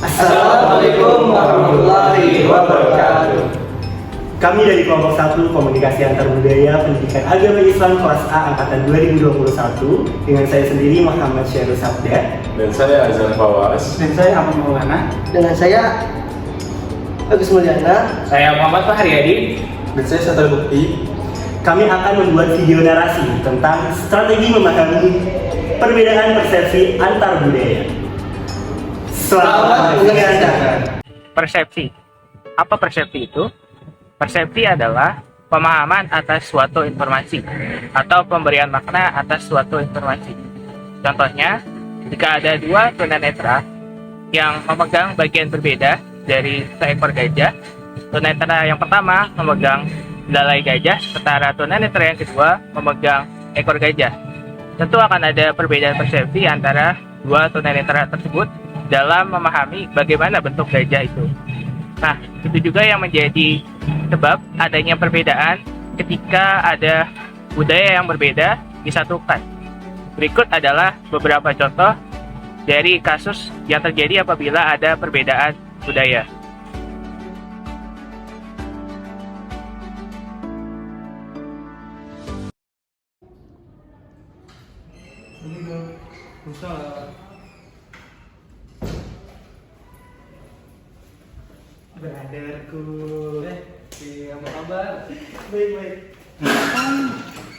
Assalamualaikum warahmatullahi wabarakatuh. Kami dari kelompok 1 Komunikasi Antar Budaya Pendidikan Agama Islam kelas A angkatan 2021 dengan saya sendiri Muhammad Syahrul Sabda Dan saya Azhar Fawaz. Dan saya Ahmad Maulana. Dengan saya Agus Mulyana. Saya Muhammad Fahriyadi. Dan saya Satria Bukti. Kami akan membuat video narasi tentang strategi memahami perbedaan persepsi antar budaya. Selamat mendengarkan. Persepsi. Apa persepsi itu? Persepsi adalah pemahaman atas suatu informasi atau pemberian makna atas suatu informasi. Contohnya, jika ada dua tunanetra yang memegang bagian berbeda dari seekor gajah, tunanetra yang pertama memegang belalai gajah, sementara tunanetra yang kedua memegang ekor gajah. Tentu akan ada perbedaan persepsi antara dua tunanetra tersebut dalam memahami bagaimana bentuk gajah itu. Nah, itu juga yang menjadi sebab adanya perbedaan ketika ada budaya yang berbeda disatukan. Berikut adalah beberapa contoh dari kasus yang terjadi apabila ada perbedaan budaya. Brotherku. Apa kabar? Baik-baik.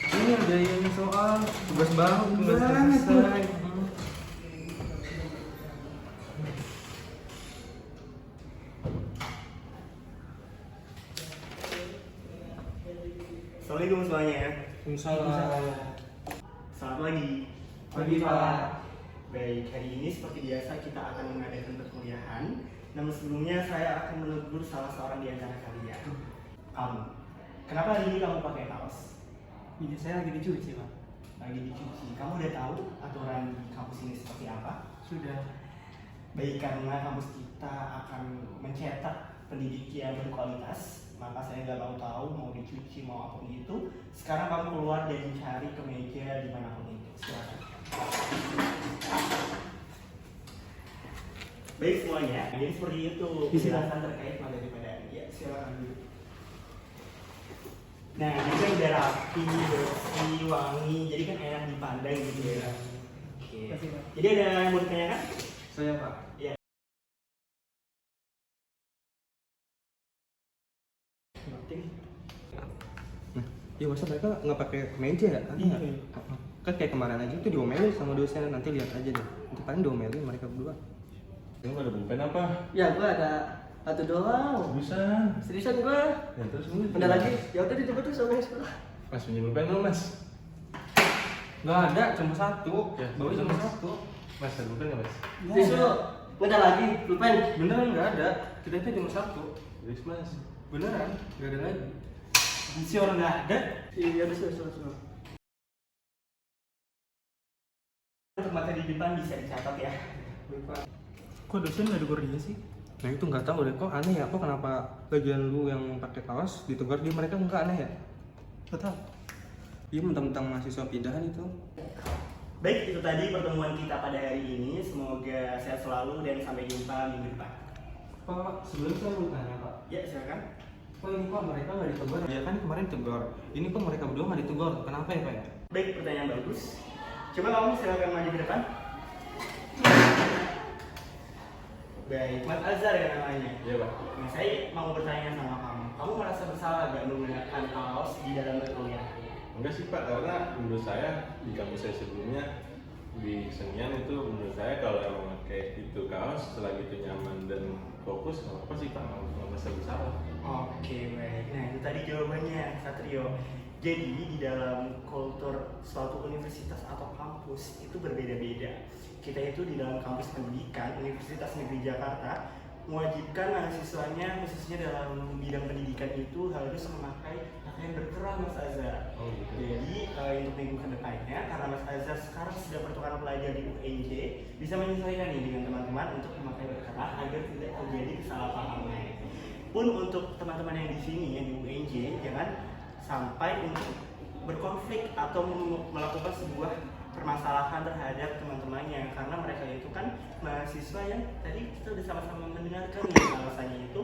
Ini ngerjain soal tugas baru, tugas selesai. Assalamualaikum semuanya. Waalaikumsalam. Selamat pagi. Pagi, Pak. Baik, hari ini seperti biasa kita akan mengadakan perkuliahan. Namun sebelumnya saya akan menegur salah seorang di antara kalian. Kamu, kenapa hari ini kamu pakai kaos? Ini saya lagi dicuci, Pak. Lagi dicuci. Kamu udah tahu aturan di kampus ini seperti apa? Sudah. Baik, karena kampus kita akan mencetak pendidik yang berkualitas, maka saya nggak mau tahu mau dicuci mau apapun itu. Sekarang kamu keluar dan cari kemeja dimanapun itu. Silakan. Baik semuanya, jadi seperti itu penjelasan terkait materi pada ya, silakan dulu. Nah, ini kan udah rapi, bersih, wangi, jadi kan enak dipandang gitu ya. Oke. Jadi ada yang mau ditanyakan? Saya, Pak. Ya. Ya masa mereka nggak pakai meja ya? Iya. Kan kayak kemarin aja tuh diomelin sama dosen, nanti lihat aja deh. Itu paling diomelin mereka berdua. Kamu ada pulpen apa? Ya gua ada satu doang. Busan. Seriusan gua. Ya terus ini. Bentar lagi. Ya udah dicoba tuh sama yang sebelah. Mas punya pulpen dong, Mas. Nggak ada, cuma satu. Ya, Bawa cuma Mas. satu. Mas ada pulpen nggak, Mas? Tisu. Bentar lagi. Pulpen. Beneran nggak ada. Kita itu cuma satu. Terus, Mas. Beneran, nggak ada lagi. Si orang nggak ada. Iya udah sudah. Untuk materi di depan bisa dicatat ya. Kok dosen nggak denger dia sih? Nah itu nggak tahu deh, kok aneh ya? Kok kenapa bagian lu yang pakai kaos ditegur di mereka nggak aneh ya? Nggak tahu. Iya mentang-mentang mahasiswa pindahan itu. Baik, itu tadi pertemuan kita pada hari ini. Semoga sehat selalu dan sampai jumpa minggu depan. Pak, sebelum saya mau tanya, Pak. Ya, silakan. Kok ini kok mereka nggak ditegur? Ya kan kemarin tegur. Ini kok mereka berdua nggak ditegur? Kenapa ya Pak ya? Baik, pertanyaan bagus. Coba kamu silakan maju ke depan. Baik, Mas Azhar ya namanya. Iya, Pak. Nah, saya mau bertanya sama kamu. Kamu merasa bersalah gak menggunakan kaos di dalam berkuliah? Enggak sih, Pak, karena menurut saya di kampus saya sebelumnya di kesenian itu menurut saya kalau emang pakai itu kaos selagi itu nyaman dan fokus nggak apa sih, Pak, nggak merasa bersalah. Oke, baik. Nah, itu tadi jawabannya, Satrio. Jadi, di dalam kultur suatu universitas atau kampus itu berbeda-beda. Kita itu di dalam kampus pendidikan Universitas Negeri Jakarta mewajibkan mahasiswanya khususnya dalam bidang pendidikan itu harus memakai pakaian berkerah, Mas Azhar. Oh, gitu. Jadi untuk minggu kedepannya, karena Mas Azhar sekarang sudah bertukar pelajar di UNJ, bisa menyesuaikan nih dengan teman-teman untuk memakai berkerah agar tidak terjadi kesalahpahaman. Pun untuk teman-teman yang di sini yang di UNJ, jangan sampai untuk berkonflik atau melakukan sebuah permasalahan terhadap teman-temannya, karena mereka itu kan mahasiswa yang tadi kita udah sama-sama mendengarkan ya, alasannya itu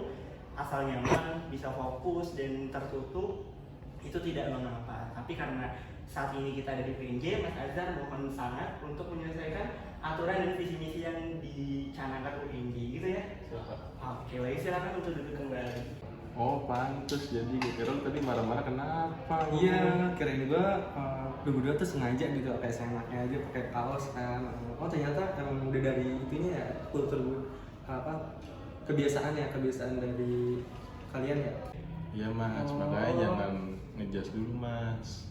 asal nyaman, bisa fokus dan tertutup itu tidak mengapa. Tapi karena saat ini kita ada di PNJ, Mas Azhar mohon sangat untuk menyelesaikan aturan dan visi misi yang dicanangkan UNJ gitu ya. Oke, baik, silakan untuk duduk kembali. Oh pantes, jadi kira tadi marah-marah kenapa? Iya, kirain gua lu berdua tuh sengaja gitu kayak seenaknya aja pakai kaos kan. Oh ternyata emang udah dari itunya ya, kultur kebiasaan dari kalian ya. Iya mas, makanya jangan ngejudge dulu mas.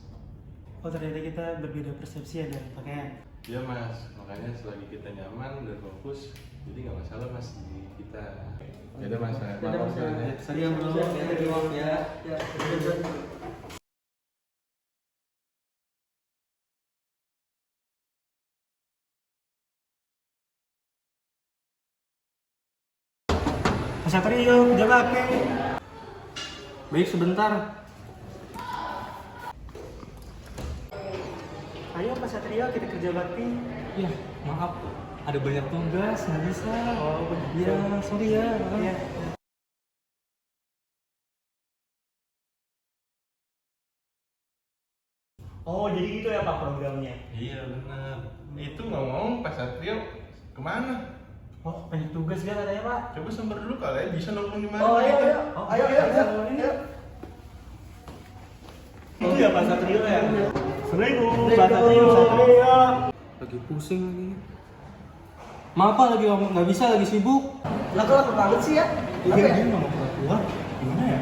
Oh ternyata kita berbeda persepsi ya dari pakaian. Iya mas, makanya selagi kita nyaman dan fokus, jadi nggak masalah mas di kita. Yaudah mas, maaf ya. Sorry ya bro, ya maaf ya. Ya. Mas Satrio, kerja bakti. Baik sebentar. Ayo Mas Satrio, kita kerja bakti. Iya, maaf. Ada banyak tugas, nggak bisa. Oh, Iya, sorry ya. Iya. Oh, jadi gitu ya Pak programnya? Iya benar. Itu ngomong Pak Satrio kemana? Oh, banyak tugas kan katanya Pak. Coba sambar dulu kali ya, bisa nongkrong di mana? Oh ayo gitu. ayo. Ayo ayo. Itu ya Pak Satrio ya? Assalamualaikum, Pak Satrio. Lagi pusing lagi. Maaf Pak, lagi nggak bisa, lagi sibuk. Lah kok lama banget sih ya? Iya, dia nggak mau keluar. Gimana ya?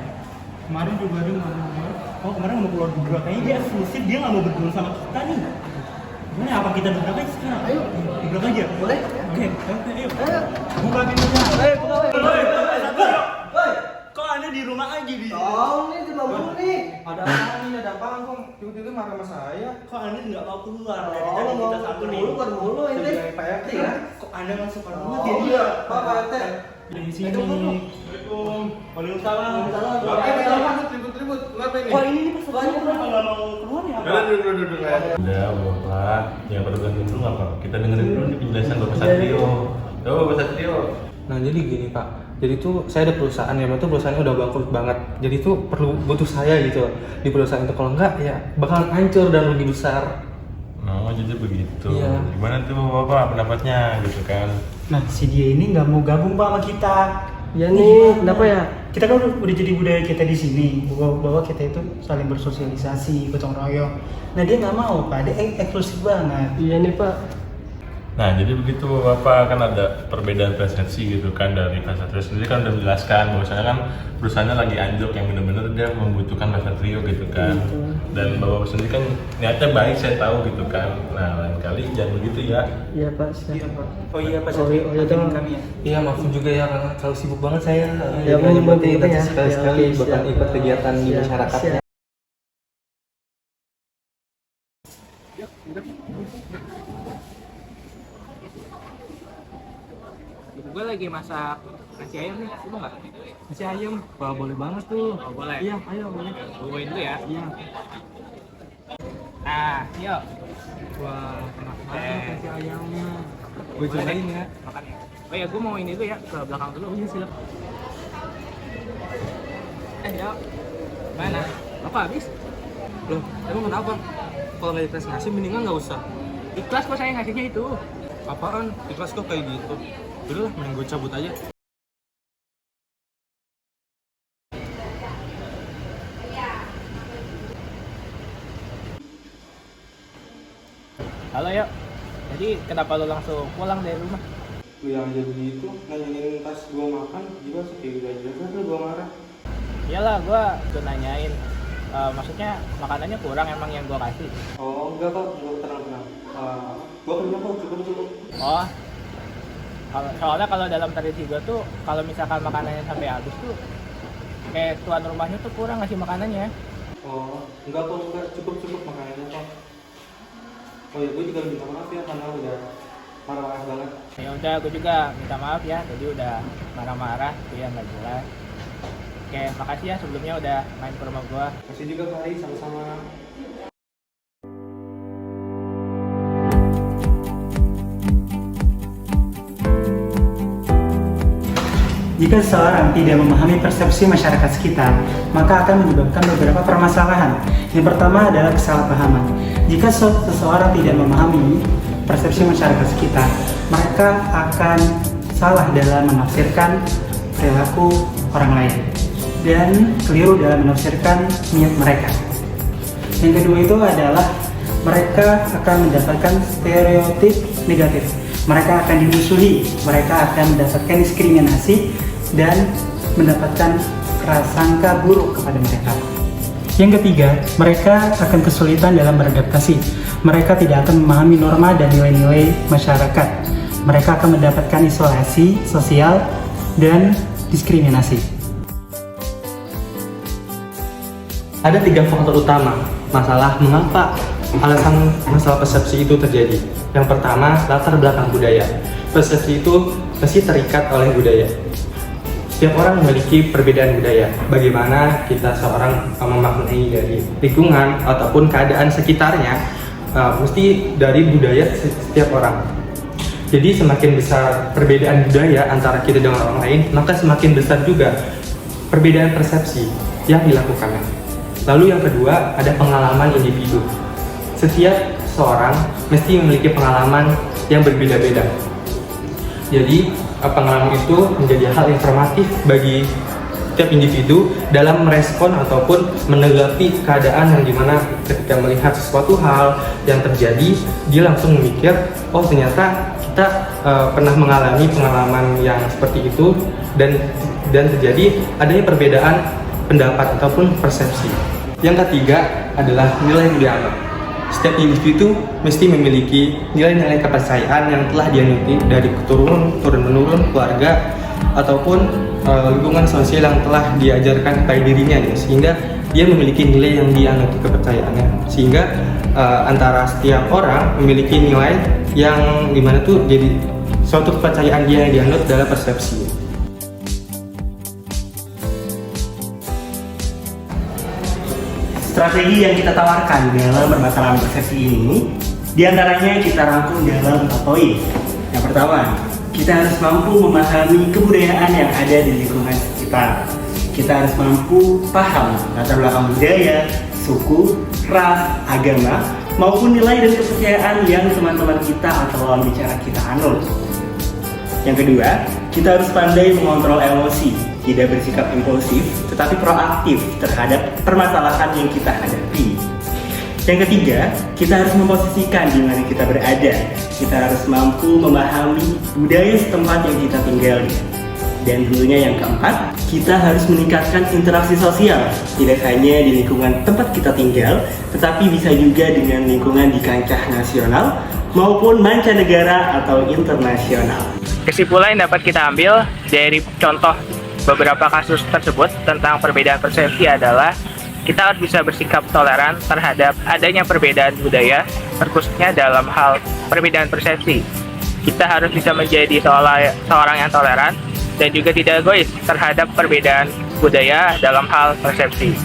Kemarin juga dia nggak mau keluar. Oh, kemarin nggak mau keluar juga. Kayaknya dia eksklusif, dia nggak mau berdua sama kita nih. Gimana? Apa kita duduk aja sekarang? Ayo. Duduk aja. Boleh? Oke, ayo. Ayo. Buka pintunya. Ayo buka. Woi. Kok Anda di rumah aja di? Tolong nih di bawah nih. Ada apa nih? Ada apaan kok? Tiba-tiba marah sama saya. Kok Anda nggak mau keluar dari Oh, tadi mau kita satu nih? mulu ente. Sebagai Pak RT ya. Kok Anda nggak suka banget Oh, ya? iya. Pak RT. Di sini. Assalamualaikum. Waalaikumsalam. Oke, ribut-ribut. Kenapa ini? Wah, ini nih Pak Satrio kenapa nggak mau keluar ya Pak? Duduk ya. Udah, Bapak. Yang perlu ganti dulu nggak Pak? Kita dengerin dulu nih penjelasan Bapak Satrio. Coba Bapak Satrio. Nah jadi gini Pak, jadi tuh saya ada perusahaan ya, itu perusahaannya udah bangkrut banget. Jadi tuh perlu butuh saya gitu di perusahaan itu. Kalau enggak ya bakalan hancur dan rugi besar. Oh, jadi begitu. Iya. Gimana tuh Bapak pendapatnya gitu kan? Nah, si dia ini nggak mau gabung Pak sama kita. Ya nih, kenapa ya? Kita kan udah jadi budaya kita di sini bahwa kita itu saling bersosialisasi, gotong royong. Nah dia nggak mau Pak, dia eksklusif banget. Iya nih Pak. Nah, jadi begitu Bapak, kan ada perbedaan persepsi gitu kan dari Pak Satrio sendiri kan udah menjelaskan bahwasanya kan perusahaannya lagi anjlok yang benar-benar dia membutuhkan Pak Satrio gitu kan. Dan Bapak sendiri kan niatnya baik, saya tahu gitu kan. Nah, lain kali jangan begitu ya. Iya Pak. Siap Pak. Oh iya Pak Oh, Satrio, iya, maafin dong. kami ya. Iya maafin juga ya karena terlalu sibuk banget saya. Ya, mau nyebutin kita ya. Sekali-sekali Ya, oke, bahkan siap, ikut Pak. kegiatan di Siap, masyarakatnya. siap. Gue lagi masak nasi ayam nih, lu mau nggak? Nasi ayam, wah boleh banget tuh. Oh, boleh. Iya, ayo boleh. Tungguin dulu ya. Iya. Nah, yuk. Wah, enak Eh. banget nasi ayamnya. Gue Boleh cobain deh. ya. Makan ya. Oh ya, gue mau ini dulu ya, ke belakang dulu. Iya, silakan. Yuk. Mana? Apa habis? Loh, emang kenapa? Kalau nggak dikasih nasi mendingan nggak usah. Ikhlas kok saya ngasihnya itu. Apaan? Ikhlas kok kayak gitu. Udah lah, mending gue cabut aja. Halo, yuk. Jadi, kenapa lo langsung pulang dari rumah? Lu yang aja begitu, nanyain pas gue makan, juga kayak udah jaga tuh gue marah. Iyalah, gue tuh nanyain. Maksudnya makanannya kurang emang yang gue kasih. Oh enggak kok, gue tenang-tenang. Gue kenyang kok, cukup. Oh, soalnya kalau dalam tradisi gue tuh, kalau misalkan makanannya sampai habis tuh, kayak tuan rumahnya tuh kurang ngasih makanannya. Oh, enggak kok, enggak. Cukup makanannya kok. Oh ya, gue juga minta maaf ya karena udah marah-marah banget. Ya udah, gue juga minta maaf ya, tadi udah marah-marah, dia nggak jelas. Oke, makasih ya sebelumnya udah main ke rumah gue. Masih juga Fahri, sama-sama. Jika seseorang tidak memahami persepsi masyarakat sekitar, maka akan menyebabkan beberapa permasalahan. Yang pertama adalah kesalahpahaman. Jika seseorang tidak memahami persepsi masyarakat sekitar, mereka akan salah dalam menafsirkan perilaku orang lain dan keliru dalam menafsirkan niat mereka. Yang kedua itu adalah mereka akan mendapatkan stereotip negatif. Mereka akan dimusuhi, mereka akan mendapatkan diskriminasi dan mendapatkan prasangka buruk kepada mereka. Yang ketiga, mereka akan kesulitan dalam beradaptasi. Mereka tidak akan memahami norma dan nilai-nilai masyarakat. Mereka akan mendapatkan isolasi sosial dan diskriminasi. Ada 3 faktor utama masalah mengapa alasan masalah persepsi itu terjadi. Yang pertama, latar belakang budaya. Persepsi itu pasti terikat oleh budaya. Setiap orang memiliki perbedaan budaya. Bagaimana kita seorang memaknai dari lingkungan ataupun keadaan sekitarnya, mesti dari budaya setiap orang. Jadi semakin besar perbedaan budaya antara kita dengan orang lain, maka semakin besar juga perbedaan persepsi yang dilakukannya. Lalu yang kedua, ada pengalaman individu. Setiap seorang mesti memiliki pengalaman yang berbeda-beda. Jadi pengalaman itu menjadi hal informatif bagi setiap individu dalam merespon ataupun menanggapi keadaan yang dimana ketika melihat sesuatu hal yang terjadi, dia langsung memikir, oh ternyata kita pernah mengalami pengalaman yang seperti itu dan terjadi adanya perbedaan pendapat ataupun persepsi. Yang ketiga adalah nilai yang dianggap. Setiap individu mesti memiliki nilai-nilai kepercayaan yang telah dianut dari turun-menurun keluarga ataupun lingkungan sosial yang telah diajarkan kepada dirinya, sehingga dia memiliki nilai yang dianut kepercayaannya. Sehingga antara setiap orang memiliki nilai yang dimana tuh jadi suatu kepercayaan dia yang dianut dalam persepsi. Strategi yang kita tawarkan dalam permasalahan persepsi ini, diantaranya kita rangkum dalam 4 poin. Yang pertama, kita harus mampu memahami kebudayaan yang ada di lingkungan sekitar. Kita harus mampu paham latar belakang budaya, suku, ras, agama, maupun nilai dan kepercayaan yang teman-teman kita atau lawan bicara kita anut. Yang kedua, kita harus pandai mengontrol emosi, tidak bersikap impulsif, tetapi proaktif terhadap permasalahan yang kita hadapi. Yang ketiga, kita harus memposisikan di mana kita berada. Kita harus mampu memahami budaya setempat yang kita tinggali. Dan tentunya yang keempat, kita harus meningkatkan interaksi sosial, tidak hanya di lingkungan tempat kita tinggal, tetapi bisa juga dengan lingkungan di kancah nasional maupun mancanegara atau internasional. Kesimpulan yang dapat kita ambil dari contoh beberapa kasus tersebut tentang perbedaan persepsi adalah kita harus bisa bersikap toleran terhadap adanya perbedaan budaya, terkhususnya dalam hal perbedaan persepsi. Kita harus bisa menjadi seorang yang toleran dan juga tidak egois terhadap perbedaan budaya dalam hal persepsi.